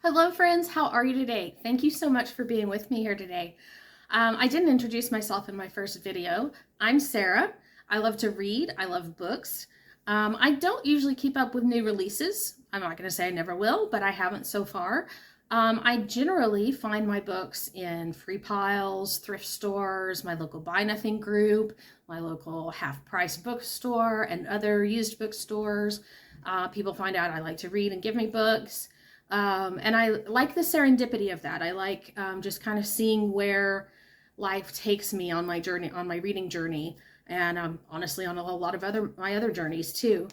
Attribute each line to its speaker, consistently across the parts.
Speaker 1: Hello friends, how are you today? Thank you so much for being with me here today. I didn't introduce myself in my first video. I'm Sarah. I love to read. I love books. I don't usually keep up with new releases. I'm not going to say I never will, but I haven't so far. I generally find my books in free piles, thrift stores, my local Buy Nothing group, my local half-price bookstore, and other used bookstores. People find out I like to read and give me books. And I like the serendipity of that. I like just kind of seeing where life takes me on my journey, on my reading journey, and honestly on a lot of my other journeys too.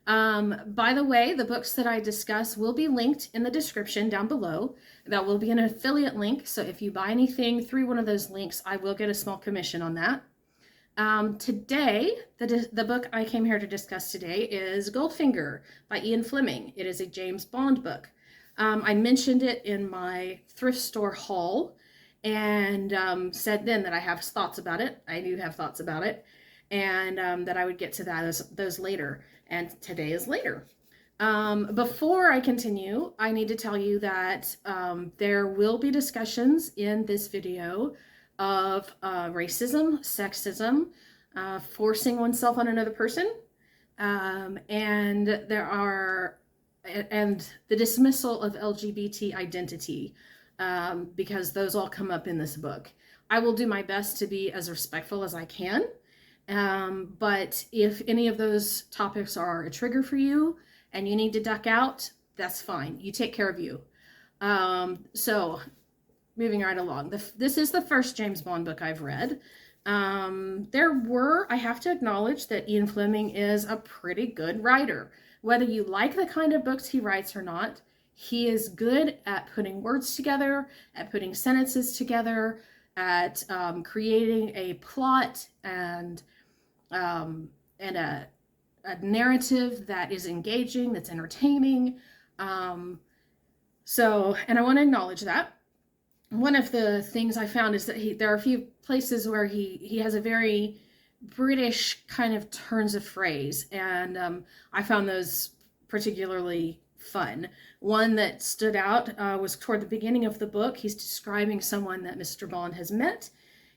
Speaker 1: By the way, the books that I discuss will be linked in the description down below. That will be an affiliate link, so if you buy anything through one of those links, I will get a small commission on that. Today, the book I came here to discuss today is Goldfinger by Ian Fleming. It is a James Bond book. I mentioned it in my thrift store haul and said then that I have thoughts about it. I do have thoughts about it, and that I would get to those later. And today is later. Before I continue, I need to tell you that there will be discussions in this video of racism, sexism, forcing oneself on another person, and the dismissal of LGBT identity, because those all come up in this book. I will do my best to be as respectful as I can, but if any of those topics are a trigger for you and you need to duck out, that's fine. You take care of you. So moving right along. This is the first James Bond book I've read. I have to acknowledge that Ian Fleming is a pretty good writer. Whether you like the kind of books he writes or not, he is good at putting words together, at putting sentences together, at creating a plot and a narrative that is engaging, that's entertaining. And I want to acknowledge that. One of the things I found is that there are a few places where he has a very British kind of turns of phrase, and I found those particularly fun. One that stood out was toward the beginning of the book. He's describing someone that Mr. Bond has met.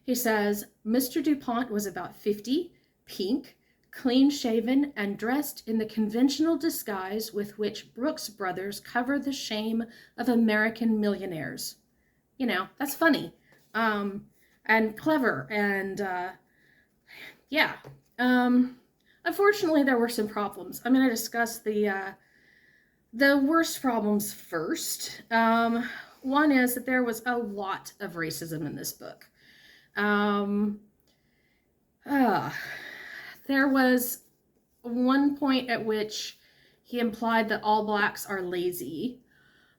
Speaker 1: He says, Mr. DuPont was about 50, pink, clean-shaven, and dressed in the conventional disguise with which Brooks Brothers cover the shame of American millionaires. You know, that's funny, and clever, and yeah. Unfortunately, there were some problems. I'm going to discuss the worst problems first. One is that there was a lot of racism in this book. There was one point at which he implied that all blacks are lazy.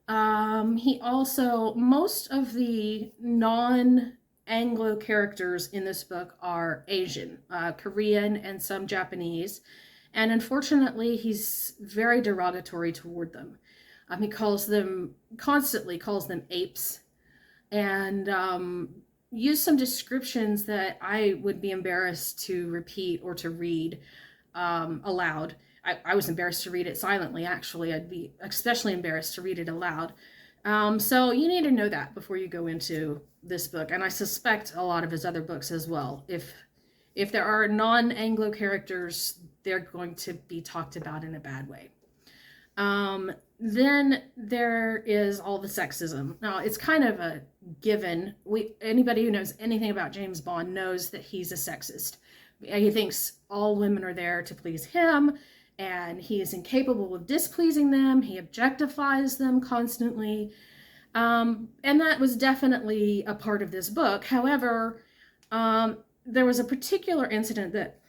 Speaker 1: He also, most of the non-Anglo characters in this book are Asian, Korean, and some Japanese. And unfortunately, he's very derogatory toward them. He constantly calls them apes, and used some descriptions that I would be embarrassed to repeat or to read aloud. I was embarrassed to read it silently, actually. I'd be especially embarrassed to read it aloud. So you need to know that before you go into this book. And I suspect a lot of his other books as well. If there are non-Anglo characters, they're going to be talked about in a bad way. Then there is all the sexism. Now, it's kind of a given. Anybody who knows anything about James Bond knows that he's a sexist. He thinks all women are there to please him, and he is incapable of displeasing them. He objectifies them constantly. And that was definitely a part of this book. However, there was a particular incident that,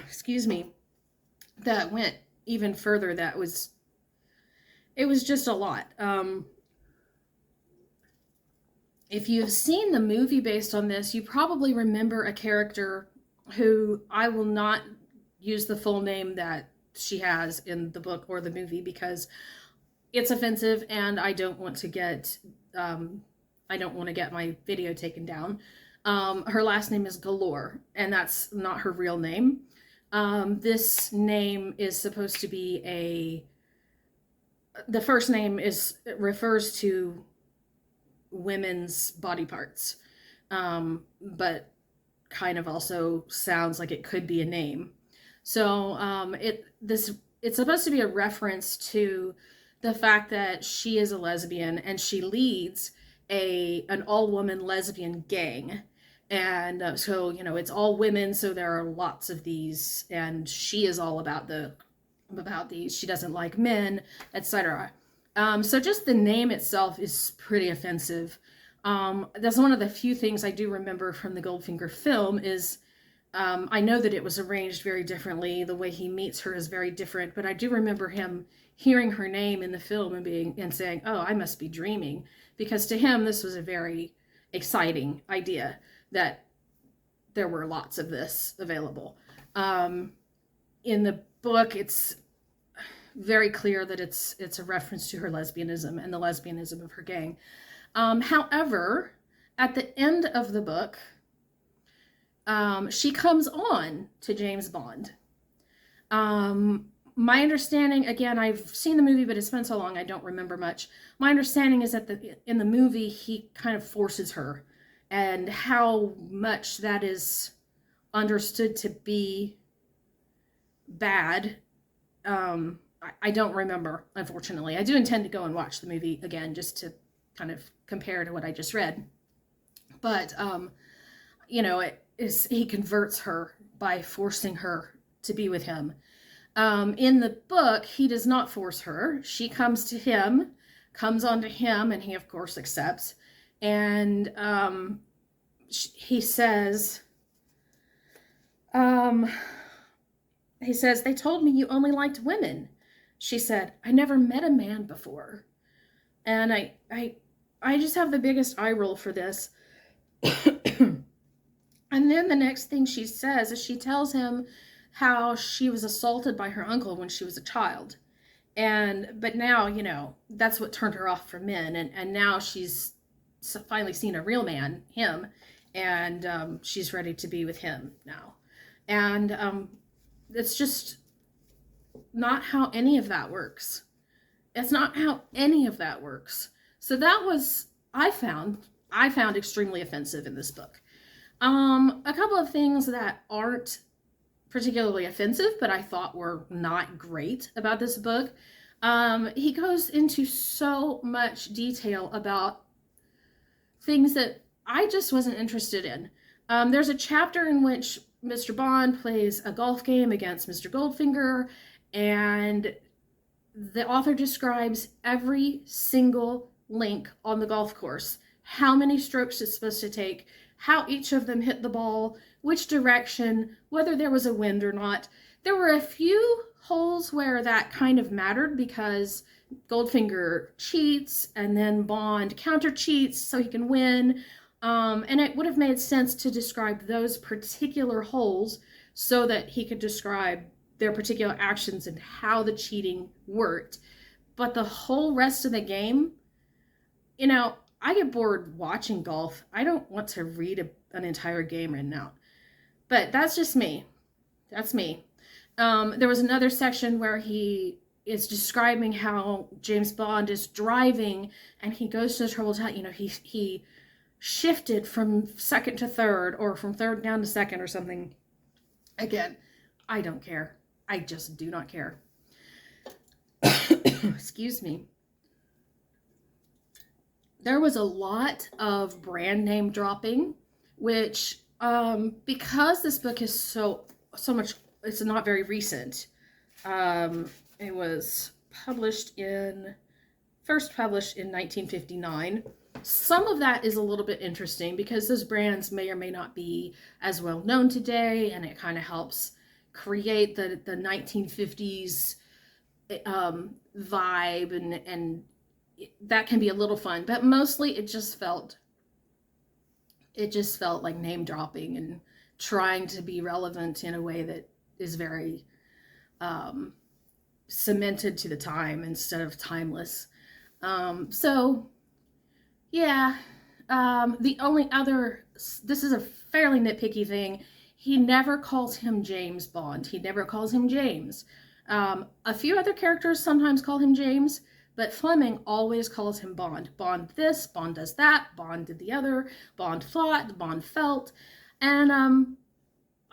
Speaker 1: excuse me, that went even further. It was just a lot. If you've seen the movie based on this, you probably remember a character who I will not use the full name that she has in the book or the movie because it's offensive and I don't want to get my video taken down. Her last name is Galore, and that's not her real name. This name is supposed to be the first name refers to women's body parts, but kind of also sounds like it could be a name. So it's supposed to be a reference to the fact that she is a lesbian and she leads an all woman lesbian gang. And so it's all women, so there are lots of these, and she is all about these. She doesn't like men, etc. So just the name itself is pretty offensive. That's one of the few things I do remember from the Goldfinger film is I know that it was arranged very differently. The way he meets her is very different, but I do remember him hearing her name in the film and saying, "Oh, I must be dreaming," because to him this was a very exciting idea that there were lots of this available. In the book, it's very clear that it's a reference to her lesbianism and the lesbianism of her gang. However, at the end of the book, she comes on to James Bond. My understanding, again, I've seen the movie, but it's been so long I don't remember much. My understanding is that in the movie, he kind of forces her, and how much that is understood to be bad, I don't remember, unfortunately. I do intend to go and watch the movie again just to kind of compare to what I just read. But, he converts her by forcing her to be with him. In the book, he does not force her. She comes on to him, and he, of course, accepts. And he says, "They told me you only liked women." She said, "I never met a man before." And I just have the biggest eye roll for this. And then the next thing she says is she tells him how she was assaulted by her uncle when she was a child. But now, that's what turned her off from men. And now she's finally seen a real man, him, and she's ready to be with him now. And it's just not how any of that works. It's not how any of that works. So that was, I found extremely offensive in this book. A couple of things that aren't particularly offensive, but I thought were not great about this book. He goes into so much detail about things that I just wasn't interested in. There's a chapter in which Mr. Bond plays a golf game against Mr. Goldfinger, and the author describes every single link on the golf course, how many strokes it's supposed to take, how each of them hit the ball, which direction, whether there was a wind or not. There were a few holes where that kind of mattered because Goldfinger cheats and then Bond counter cheats so he can win. And it would have made sense to describe those particular holes so that he could describe their particular actions and how the cheating worked. But the whole rest of the game, I get bored watching golf. I don't want to read an entire game written out. But that's just me. That's me. There was another section where he is describing how James Bond is driving and he goes to the trouble to, he shifted from second to third or from third down to second or something. Again, I don't care. I just do not care. Excuse me. There was a lot of brand name dropping, which, because this book is so much, it's not very recent. It was first published in 1959. Some of that is a little bit interesting because those brands may or may not be as well known today, and it kind of helps create the 1950s vibe, and that can be a little fun, but mostly it just felt like name dropping and trying to be relevant in a way that is very cemented to the time instead of timeless. So yeah, the only other, this is a fairly nitpicky thing, he never calls him James Bond. He never calls him James. A few other characters sometimes call him James, but Fleming always calls him Bond. Bond this, Bond does that, Bond did the other, Bond thought, Bond felt. And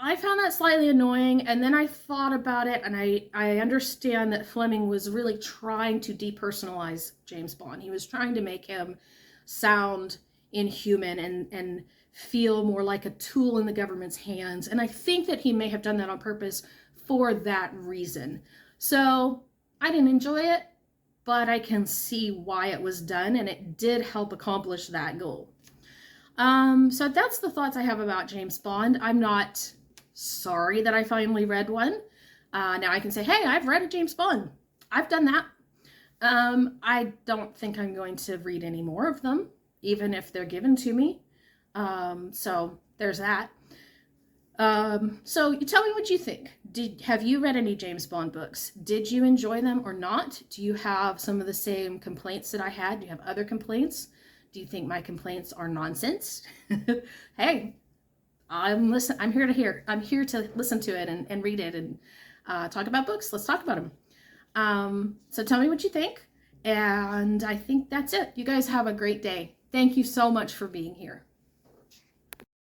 Speaker 1: I found that slightly annoying, and then I thought about it, and I understand that Fleming was really trying to depersonalize James Bond. He was trying to make him sound inhuman and feel more like a tool in the government's hands, and I think that he may have done that on purpose for that reason. So I didn't enjoy it, but I can see why it was done, and it did help accomplish that goal. So that's the thoughts I have about James Bond. I'm not sorry that I finally read one. Now I can say, hey, I've read a James Bond. I've done that. I don't think I'm going to read any more of them, even if they're given to me. So there's that. So you tell me what you think. Have you read any James Bond books? Did you enjoy them or not? Do you have some of the same complaints that I had? Do you have other complaints? Do you think my complaints are nonsense? Hey, I'm here to listen to it and read it and talk about books. Let's talk about them. So tell me what you think. And I think that's it. You guys have a great day. Thank you so much for being here.